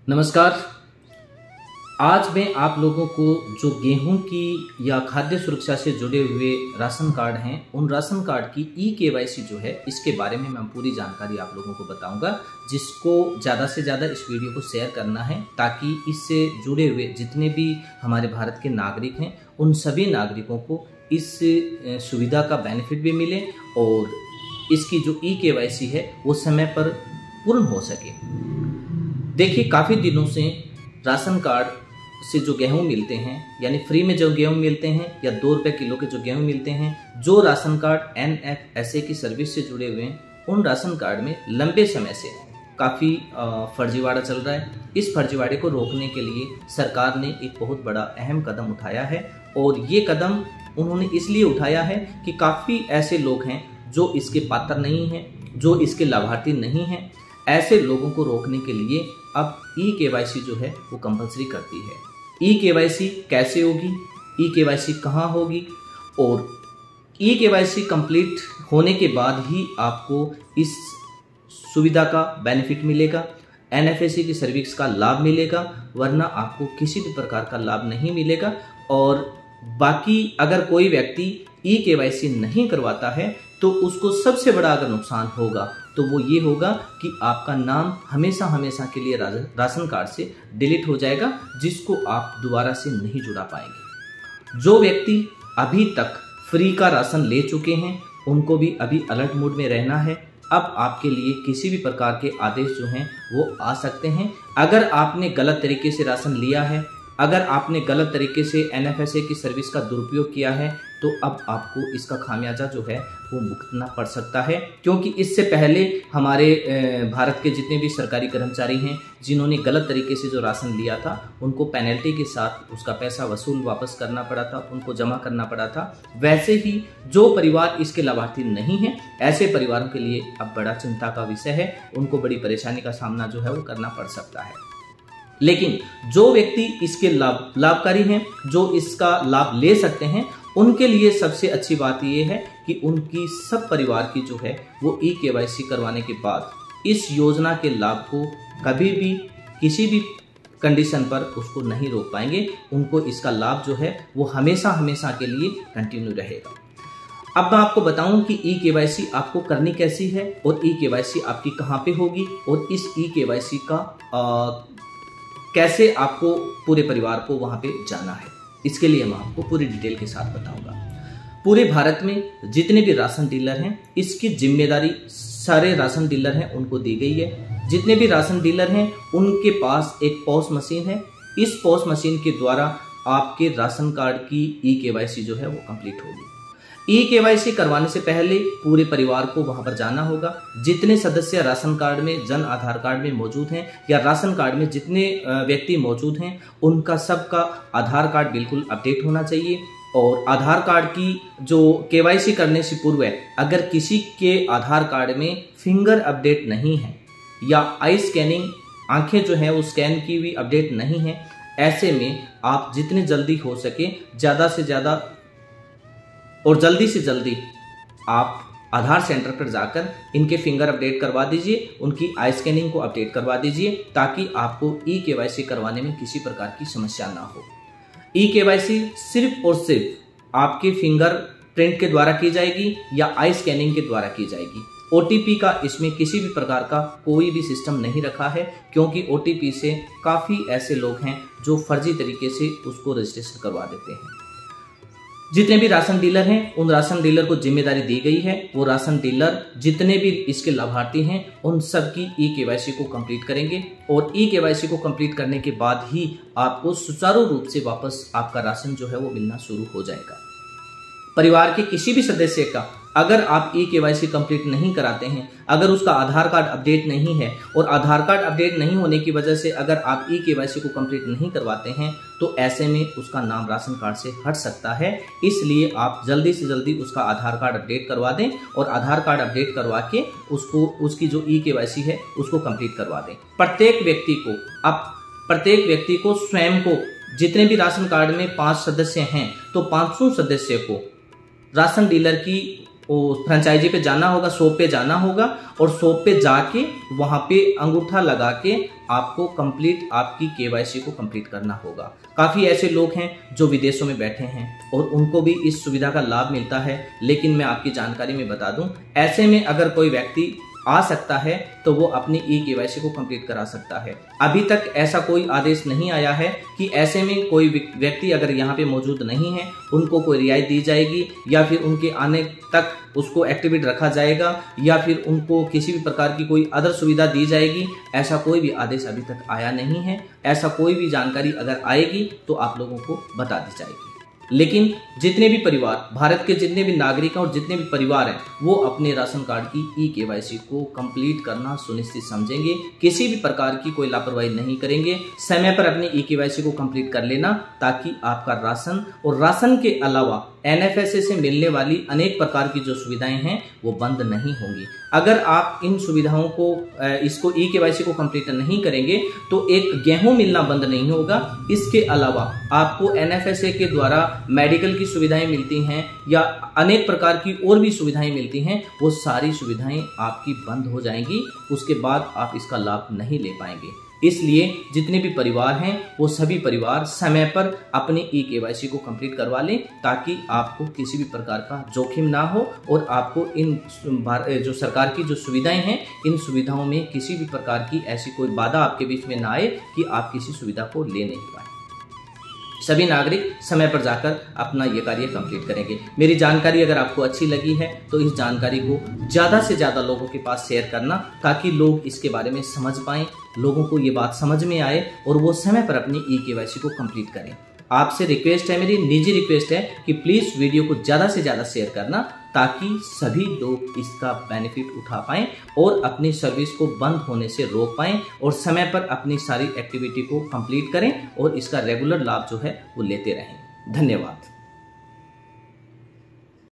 नमस्कार। आज मैं आप लोगों को जो गेहूं की या खाद्य सुरक्षा से जुड़े हुए राशन कार्ड हैं, उन राशन कार्ड की ई-केवाईसी जो है, इसके बारे में मैं पूरी जानकारी आप लोगों को बताऊंगा, जिसको ज़्यादा से ज़्यादा इस वीडियो को शेयर करना है ताकि इससे जुड़े हुए जितने भी हमारे भारत के नागरिक हैं, उन सभी नागरिकों को इस सुविधा का बेनिफिट भी मिले और इसकी जो ई-केवाईसी है वो समय पर पूर्ण हो सके। देखिए, काफ़ी दिनों से राशन कार्ड से जो गेहूं मिलते हैं, यानी फ्री में जो गेहूं मिलते हैं या 2 रुपये किलो के जो गेहूं मिलते हैं, जो राशन कार्ड NFSA की सर्विस से जुड़े हुए हैं, उन राशन कार्ड में लंबे समय से काफ़ी फर्जीवाड़ा चल रहा है। इस फर्जीवाड़े को रोकने के लिए सरकार ने एक बहुत बड़ा अहम कदम उठाया है और ये कदम उन्होंने इसलिए उठाया है कि काफ़ी ऐसे लोग हैं जो इसके पात्र नहीं हैं, जो इसके लाभार्थी नहीं हैं। ऐसे लोगों को रोकने के लिए अब ई-केवाईसी जो है वो कंपलसरी करती है। ई-केवाईसी कैसे होगी, ई-केवाईसी कहाँ होगी और ई-केवाईसी कंप्लीट होने के बाद ही आपको इस सुविधा का बेनिफिट मिलेगा, NFSA की सर्विस का लाभ मिलेगा, वरना आपको किसी भी प्रकार का लाभ नहीं मिलेगा। और बाकी अगर कोई व्यक्ति ई-केवाईसी नहीं करवाता है तो उसको सबसे बड़ा अगर नुकसान होगा तो वो ये होगा कि आपका नाम हमेशा हमेशा के लिए राशन कार्ड से डिलीट हो जाएगा, जिसको आप दोबारा से नहीं जुड़ा पाएंगे। जो व्यक्ति अभी तक फ्री का राशन ले चुके हैं उनको भी अभी अलर्ट मोड में रहना है। अब आपके लिए किसी भी प्रकार के आदेश जो हैं वो आ सकते हैं। अगर आपने गलत तरीके से राशन लिया है, अगर आपने गलत तरीके से NFSA की सर्विस का दुरुपयोग किया है, तो अब आपको इसका खामियाजा जो है वो भुगतना पड़ सकता है। क्योंकि इससे पहले हमारे भारत के जितने भी सरकारी कर्मचारी हैं जिन्होंने गलत तरीके से जो राशन लिया था, उनको पेनल्टी के साथ उसका पैसा वसूल वापस करना पड़ा था, उनको जमा करना पड़ा था। वैसे ही जो परिवार इसके लाभार्थी नहीं हैं, ऐसे परिवारों के लिए अब बड़ा चिंता का विषय है, उनको बड़ी परेशानी का सामना जो है वो करना पड़ सकता है। लेकिन जो व्यक्ति इसके लाभकारी हैं, जो इसका लाभ ले सकते हैं, उनके लिए सबसे अच्छी बात यह है कि उनकी सब परिवार की जो है वो ई-केवाईसी करवाने के बाद इस योजना के लाभ को कभी भी किसी भी कंडीशन पर उसको नहीं रोक पाएंगे। उनको इसका लाभ जो है वो हमेशा हमेशा के लिए कंटिन्यू रहेगा। अब मैं आपको बताऊं कि ई-केवाईसी आपको करनी कैसी है और ई-केवाईसी आपकी कहाँ पे होगी और इस ई-केवाईसी का कैसे आपको पूरे परिवार को वहां पे जाना है। इसके लिए मैं आपको पूरी डिटेल के साथ बताऊंगा। पूरे भारत में जितने भी राशन डीलर हैं, इसकी जिम्मेदारी सारे राशन डीलर हैं उनको दी गई है। जितने भी राशन डीलर हैं उनके पास एक पॉस मशीन है। इस पॉस मशीन के द्वारा आपके राशन कार्ड की ई-केवाईसी जो है वो कंप्लीट होगी। ई-केवाईसी करवाने से पहले पूरे परिवार को वहां पर जाना होगा। जितने सदस्य राशन कार्ड में, जन आधार कार्ड में मौजूद हैं या राशन कार्ड में जितने व्यक्ति मौजूद हैं, उनका सबका आधार कार्ड बिल्कुल अपडेट होना चाहिए। और आधार कार्ड की जो केवाईसी करने से पूर्व अगर किसी के आधार कार्ड में फिंगर अपडेट नहीं है या आई स्कैनिंग, आंखें जो है वो स्कैन की हुई अपडेट नहीं है, ऐसे में आप जितने जल्दी हो सके, ज़्यादा से ज़्यादा और जल्दी से जल्दी आप आधार सेंटर पर जाकर इनके फिंगर अपडेट करवा दीजिए, उनकी आई स्कैनिंग को अपडेट करवा दीजिए, ताकि आपको ई-केवाईसी करवाने में किसी प्रकार की समस्या ना हो। ई-केवाईसी सिर्फ और सिर्फ आपके फिंगर प्रिंट के द्वारा की जाएगी या आई स्कैनिंग के द्वारा की जाएगी। OTP का इसमें किसी भी प्रकार का कोई भी सिस्टम नहीं रखा है, क्योंकि OTP से काफ़ी ऐसे लोग हैं जो फर्जी तरीके से उसको रजिस्ट्रेशन करवा देते हैं। जितने भी राशन डीलर हैं उन राशन डीलर को जिम्मेदारी दी गई है, वो राशन डीलर जितने भी इसके लाभार्थी हैं उन सब की ई-केवाईसी को कंप्लीट करेंगे और ई-केवाईसी को कंप्लीट करने के बाद ही आपको सुचारू रूप से वापस आपका राशन जो है वो मिलना शुरू हो जाएगा। परिवार के किसी भी सदस्य का अगर आप ई-केवाईसी कंप्लीट नहीं कराते हैं, अगर उसका आधार कार्ड अपडेट नहीं है और आधार कार्ड अपडेट नहीं होने की वजह से अगर आप ई-केवाईसी को कंप्लीट नहीं करवाते हैं, तो ऐसे में उसका नाम राशन कार्ड से हट सकता है। इसलिए आप जल्दी से जल्दी उसका आधार कार्ड अपडेट करवा दें और आधार कार्ड अपडेट करवा के उसको उसकी जो ई-केवाईसी है उसको कंप्लीट करवा दें। प्रत्येक व्यक्ति को स्वयं को, जितने भी राशन कार्ड में 5 सदस्य हैं तो 500 सदस्य को राशन डीलर की फ्रेंचाइजी पे जाना होगा, शॉप पे जाना होगा और शॉप पे जाके वहां पे अंगूठा लगा के आपको कंप्लीट आपकी केवाईसी को कंप्लीट करना होगा। काफी ऐसे लोग हैं जो विदेशों में बैठे हैं और उनको भी इस सुविधा का लाभ मिलता है, लेकिन मैं आपकी जानकारी में बता दूं, ऐसे में अगर कोई व्यक्ति आ सकता है तो वो अपनी ई केवाईसी को कंप्लीट करा सकता है। अभी तक ऐसा कोई आदेश नहीं आया है कि ऐसे में कोई व्यक्ति अगर यहाँ पे मौजूद नहीं है उनको कोई रियायत दी जाएगी या फिर उनके आने तक उसको एक्टिवेट रखा जाएगा या फिर उनको किसी भी प्रकार की कोई अदर सुविधा दी जाएगी। ऐसा कोई भी आदेश अभी तक आया नहीं है। ऐसा कोई भी जानकारी अगर आएगी तो आप लोगों को बता दी जाएगी। लेकिन जितने भी परिवार, भारत के जितने भी नागरिक हैं और जितने भी परिवार हैं, वो अपने राशन कार्ड की ई केवाईसी को कंप्लीट करना सुनिश्चित समझेंगे। किसी भी प्रकार की कोई लापरवाही नहीं करेंगे। समय पर अपनी ई केवाईसी को कंप्लीट कर लेना ताकि आपका राशन और राशन के अलावा एनएफएसए से मिलने वाली अनेक प्रकार की जो सुविधाएं हैं वो बंद नहीं होंगी। अगर आप इन सुविधाओं को इसको ई केवाईसी को कंप्लीट नहीं करेंगे तो एक गेहूं मिलना बंद नहीं होगा। इसके अलावा आपको एनएफएसए के द्वारा मेडिकल की सुविधाएं मिलती हैं या अनेक प्रकार की और भी सुविधाएं मिलती हैं, वो सारी सुविधाएं आपकी बंद हो जाएंगी। उसके बाद आप इसका लाभ नहीं ले पाएंगे। इसलिए जितने भी परिवार हैं वो सभी परिवार समय पर अपनी ई केवाईसी को कंप्लीट करवा लें ताकि आपको किसी भी प्रकार का जोखिम ना हो और आपको इन जो सरकार की जो सुविधाएं हैं इन सुविधाओं में किसी भी प्रकार की ऐसी कोई बाधा आपके बीच में ना आए कि आप किसी सुविधा को ले नहीं पाए। सभी नागरिक समय पर जाकर अपना ये कार्य कंप्लीट करेंगे। मेरी जानकारी अगर आपको अच्छी लगी है तो इस जानकारी को ज़्यादा से ज़्यादा लोगों के पास शेयर करना ताकि लोग इसके बारे में समझ पाएं, लोगों को ये बात समझ में आए और वो समय पर अपनी ई केवाईसी को कंप्लीट करें। आपसे रिक्वेस्ट है, मेरी निजी रिक्वेस्ट है कि प्लीज़ वीडियो को ज़्यादा से ज़्यादा शेयर करना ताकि सभी लोग इसका बेनिफिट उठा पाएं और अपनी सर्विस को बंद होने से रोक पाएं और समय पर अपनी सारी एक्टिविटी को कंप्लीट करें और इसका रेगुलर लाभ जो है वो लेते रहें। धन्यवाद।